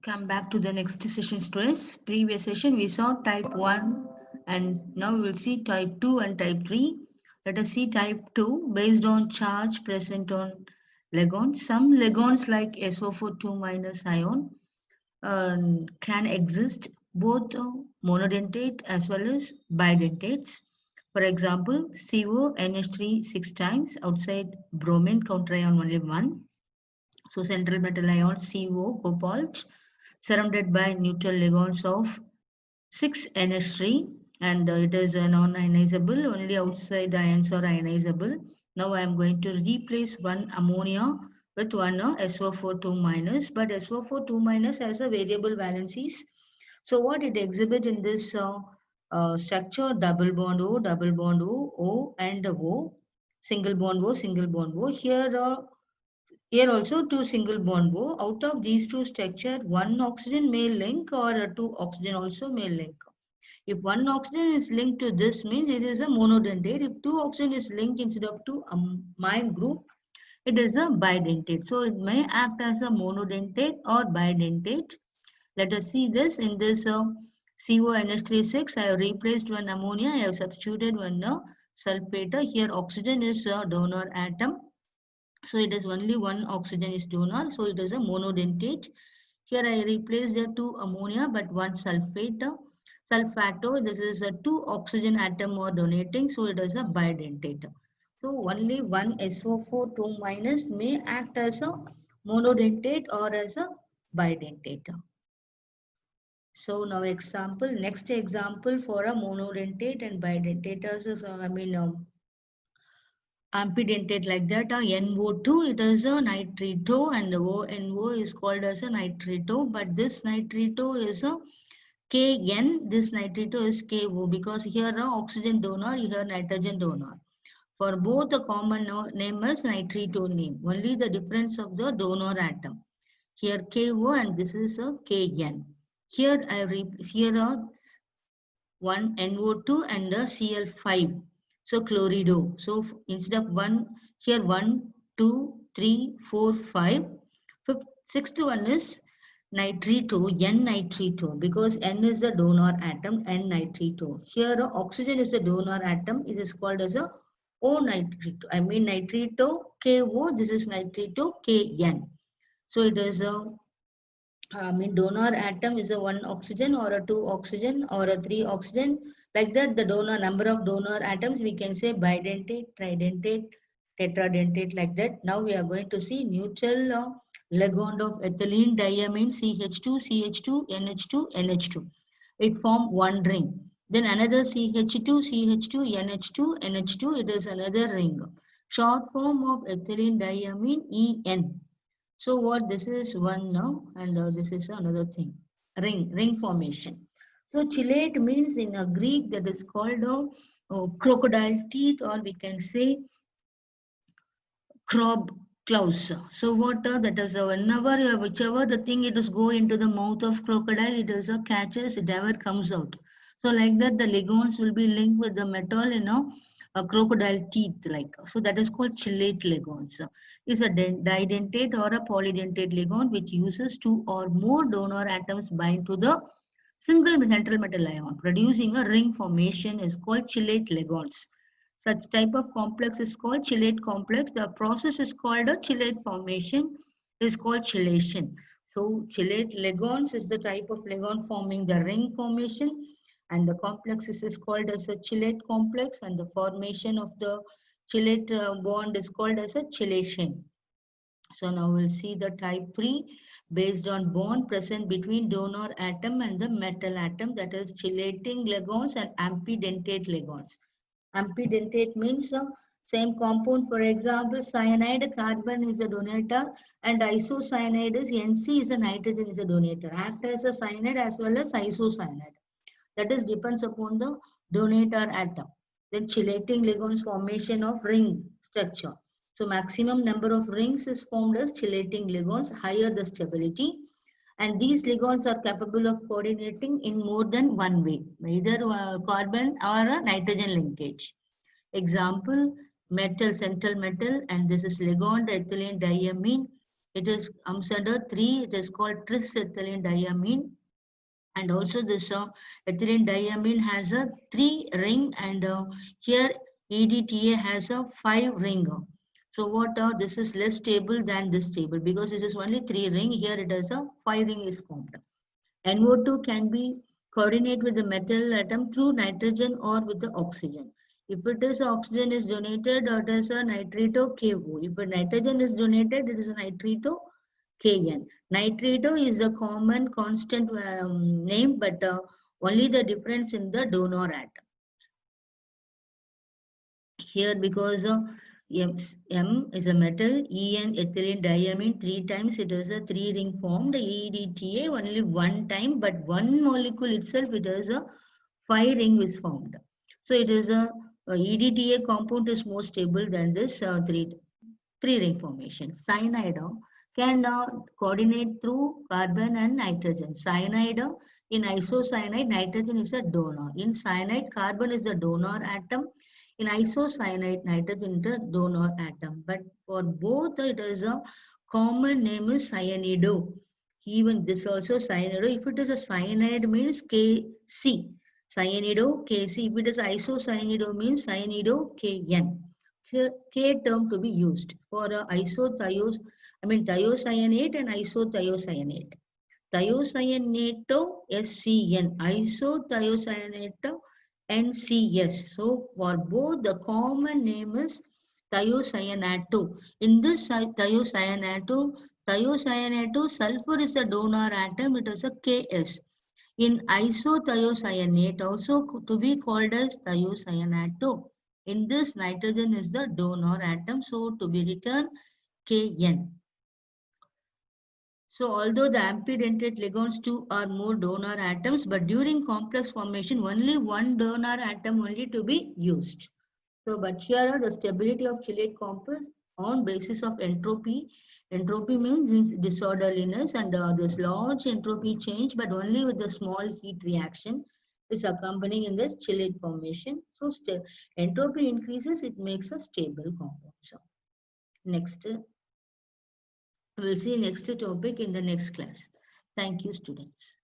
Come back to the next session, students. Previous session we saw type 1 and now we will see type 2 and type 3. Let us see type 2 based on charge present on legons. Some legons like SO4 2 minus ion can exist both monodentate as well as bidentates. For example, CO NH3 6 times outside bromine counter ion only 1. So central metal ion CO cobalt surrounded by neutral ligands of 6NH3 and it is non-ionizable, only outside ions are ionizable. Now I am going to replace one ammonia with one SO4 2 minus, but SO4 2 minus has a variable valencies. So what it exhibit in this structure, double bond O, O and O, single bond O, single bond O. Here also two single bond bow. Out of these two structure, one oxygen may link or two oxygen also may link. If one oxygen is linked to this means it is a monodentate. If two oxygen is linked instead of two amine group, it is a bidentate. So it may act as a monodentate or bidentate. Let us see this in this CONH36. I have replaced one ammonia. I have substituted one sulfate. Here oxygen is a donor atom. So it is only one oxygen is donor. So it is a monodentate. Here I replace the two ammonia but one sulfate. Sulfato, this is a two oxygen atom or donating. So it is a bidentate. So only one SO4 2 minus may act as a monodentate or as a bidentate. So now next example for a monodentate and bidentate is, ambidentate like that. NO2, it is a nitrito and the NO is called as a nitrito, but this nitrito is a KN, this nitrito is KO because here oxygen donor, here nitrogen donor. For both the common name is nitrito name, only the difference of the donor atom. Here KO and this is a KN. Here here are one NO2 and a Cl5. So chlorido. So instead of one, here 1, 2, 3, 4, 5. Sixth one is nitrito, N nitrito, because N is the donor atom, N nitrito. Here oxygen is the donor atom, it is called as a O nitrito. I mean nitrito KO, this is nitrito KN. So it is a donor atom is a one oxygen or a two oxygen or a three oxygen. Like that, the donor number of donor atoms we can say bidentate, tridentate, tetradentate like that. Now we are going to see neutral ligand of ethylene diamine CH2, CH2, NH2, NH2. It form one ring. Then another CH2, CH2, NH2, NH2. It is another ring. Short form of ethylene diamine EN. So what this is one now and this is another thing, ring formation. So chelate means in a Greek that is called crocodile teeth or we can say crab claws. So what that is whenever whichever the thing it is go into the mouth of crocodile it is a catches it never comes out. So like that the ligands will be linked with the metal a crocodile teeth like so that is called chelate ligands. Is a didentate or a polydentate ligand which uses two or more donor atoms bind to the single central metal ion producing a ring formation is called chelate ligands. Such type of complex is called chelate complex. The process is called a chelate formation is called chelation. So chelate ligands is the type of ligand forming the ring formation and the complex is called as a chelate complex and the formation of the chelate bond is called as a chelation. So now we'll see the type 3 based on bond present between donor atom and the metal atom that is chelating ligands and ambidentate ligands. Ambidentate means same compound. For example, cyanide carbon is a donator and isocyanide is NC is a nitrogen is a donator. Act as a cyanide as well as isocyanide. That is depends upon the donator atom. Then chelating ligands formation of ring structure. So maximum number of rings is formed as chelating ligands, higher the stability. And these ligands are capable of coordinating in more than one way, either carbon or a nitrogen linkage. Example, metal, central metal, and this is ligand ethylene diamine. It is comes under 3. It is called trisethylene diamine. And also this ethylene diamine has a 3 ring, and here EDTA has a 5 ring. So what this is less stable than this table, because this is only 3 ring. Here it has a 5 ring is formed. NO2 can be coordinate with the metal atom through nitrogen or with the oxygen. If it is oxygen is donated, it is a nitrito KO. If a nitrogen is donated, it is a nitrito Kn. Nitrito is a common constant name, but only the difference in the donor atom. Here, because M is a metal, En ethylene diamine 3 times, it is a 3 ring formed. EDTA only 1 time, but one molecule itself, it is a 5 ring is formed. So it is a EDTA compound is more stable than this 3 ring formation. Cyanide can coordinate through carbon and nitrogen. Cyanide in isocyanide, nitrogen is a donor. In cyanide, carbon is the donor atom. In isocyanide, nitrogen is the donor atom. But for both, it is a common name is cyanido. Even this also cyanido. If it is a cyanide means Kc. Cyanido Kc. If it is isocyanide means cyanido Kn. K term to be used for thiocyanate and isothiocyanate. Thiocyaneto SCN, isothiocyaneto NCS. So for both the common name is thiocyanato. In this thiocyanato, sulfur is the donor atom, it is a Ks. In isothiocyanate also to be called as thiocyanato. In this nitrogen is the donor atom, so to be written Kn. So although the amphidentate ligands too are more donor atoms, but during complex formation only one donor atom only to be used. So but here are the stability of chelate compounds on basis of entropy. Entropy means disorderliness, and this large entropy change, but only with the small heat reaction is accompanying in the chelate formation. So entropy increases, it makes a stable compound. So next. We'll see next topic in the next class. Thank you, students.